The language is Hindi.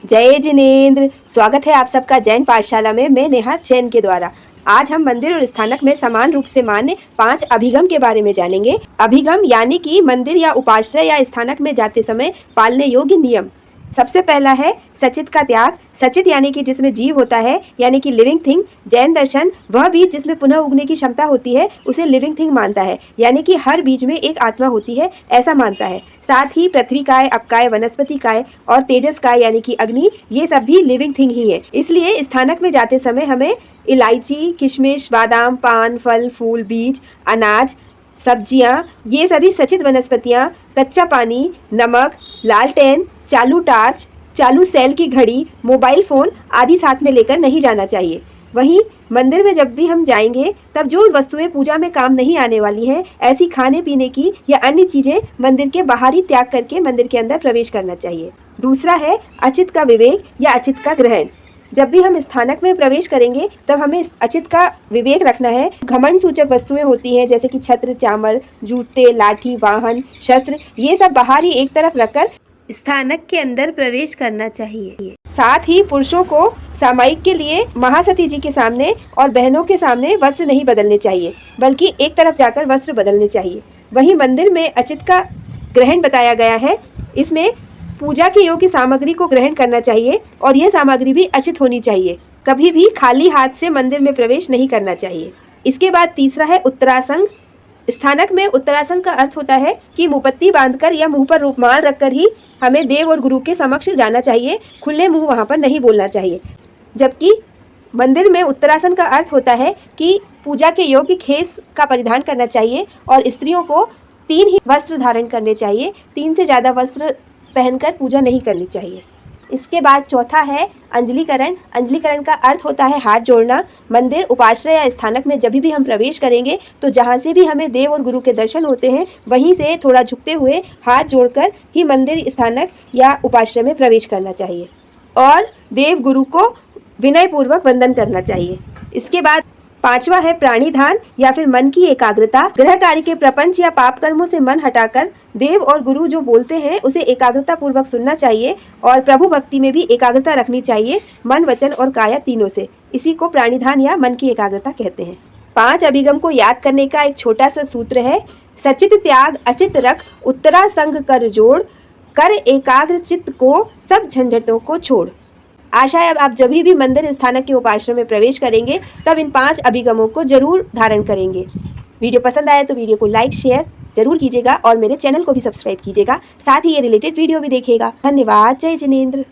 जय जिनेन्द्र। स्वागत है आप सबका जैन पाठशाला में। मैं नेहा जैन के द्वारा आज हम मंदिर और स्थानक में समान रूप से मान्य 5 अभिगम के बारे में जानेंगे। अभिगम यानी कि मंदिर या उपाश्रय या स्थानक में जाते समय पालने योग्य नियम। सबसे पहला है सचित का त्याग। सचित यानी कि जिसमें जीव होता है, यानी कि लिविंग थिंग। जैन दर्शन वह बीज जिसमें पुनः उगने की क्षमता होती है उसे लिविंग थिंग मानता है, यानी कि हर बीज में एक आत्मा होती है ऐसा मानता है। साथ ही पृथ्वी काय, अपकाय, वनस्पति काय और तेजस काय यानी कि अग्नि, ये सब भी लिविंग थिंग ही है। इसलिए स्थानक में जाते समय हमें इलायची, किशमिश, बादाम, पान, फल, फूल, बीज, अनाज, सब्जियां, ये सभी सचित वनस्पतियां, कच्चा पानी, नमक, लालटेन, चालू टार्च, चालू सेल की घड़ी, मोबाइल फ़ोन आदि साथ में लेकर नहीं जाना चाहिए। वहीं मंदिर में जब भी हम जाएंगे तब जो वस्तुएं पूजा में काम नहीं आने वाली हैं, ऐसी खाने पीने की या अन्य चीज़ें मंदिर के बाहर ही त्याग करके मंदिर के अंदर प्रवेश करना चाहिए। दूसरा है अचित का विवेक या अचित का ग्रहण। जब भी हम स्थानक में प्रवेश करेंगे तब हमें अचित का विवेक रखना है। घमंड सूचक वस्तुएं होती हैं जैसे कि छत्र, चामर, जूते, लाठी, वाहन, शस्त्र, ये सब बाहर ही एक तरफ रखकर स्थानक के अंदर प्रवेश करना चाहिए। साथ ही पुरुषों को सामायिक के लिए महासती जी के सामने और बहनों के सामने वस्त्र नहीं बदलने चाहिए, बल्कि एक तरफ जाकर वस्त्र बदलने चाहिए। वहीं मंदिर में अचित का ग्रहण बताया गया है। इसमें पूजा के योग्य सामग्री को ग्रहण करना चाहिए और यह सामग्री भी अचित होनी चाहिए। कभी भी खाली हाथ से मंदिर में प्रवेश नहीं करना चाहिए। इसके बाद तीसरा है उत्तरासंग। स्थानक में उत्तरासंग का अर्थ होता है कि मुपत्ति बांधकर या मुंह पर रुमाल रखकर ही हमें देव और गुरु के समक्ष जाना चाहिए। खुले मुंह वहां पर नहीं बोलना चाहिए। जबकि मंदिर में उत्तरासन का अर्थ होता है कि पूजा के योग्य खेस का परिधान करना चाहिए और स्त्रियों को 3 ही वस्त्र धारण करने चाहिए। 3 से ज़्यादा वस्त्र पहनकर पूजा नहीं करनी चाहिए। इसके बाद चौथा है अंजलिकरण। अंजलिकरण का अर्थ होता है हाथ जोड़ना। मंदिर, उपाश्रय या स्थानक में जब भी हम प्रवेश करेंगे तो जहाँ से भी हमें देव और गुरु के दर्शन होते हैं वहीं से थोड़ा झुकते हुए हाथ जोड़कर ही मंदिर, स्थानक या उपाश्रय में प्रवेश करना चाहिए और देव गुरु को विनयपूर्वक वंदन करना चाहिए। इसके बाद 5वां है प्राणिधान या फिर मन की एकाग्रता। ग्रह कार्य के प्रपंच या पाप कर्मों से मन हटाकर देव और गुरु जो बोलते हैं उसे एकाग्रता पूर्वक सुनना चाहिए और प्रभु भक्ति में भी एकाग्रता रखनी चाहिए, मन, वचन और काया तीनों से। इसी को प्राणिधान या मन की एकाग्रता कहते हैं। 5 अभिगम को याद करने का एक छोटा सा सूत्र है। सचित त्याग अचित रख, उत्तरा संग कर जोड़, कर एकाग्र चित्त को, सब झंझटों को छोड़। आशा है अब आप जब भी मंदिर, स्थानक के उपाश्रय में प्रवेश करेंगे तब इन 5 अभिगमों को जरूर धारण करेंगे। वीडियो पसंद आए तो वीडियो को लाइक, शेयर जरूर कीजिएगा और मेरे चैनल को भी सब्सक्राइब कीजिएगा। साथ ही ये रिलेटेड वीडियो भी देखिएगा। धन्यवाद। जय जिनेन्द्र।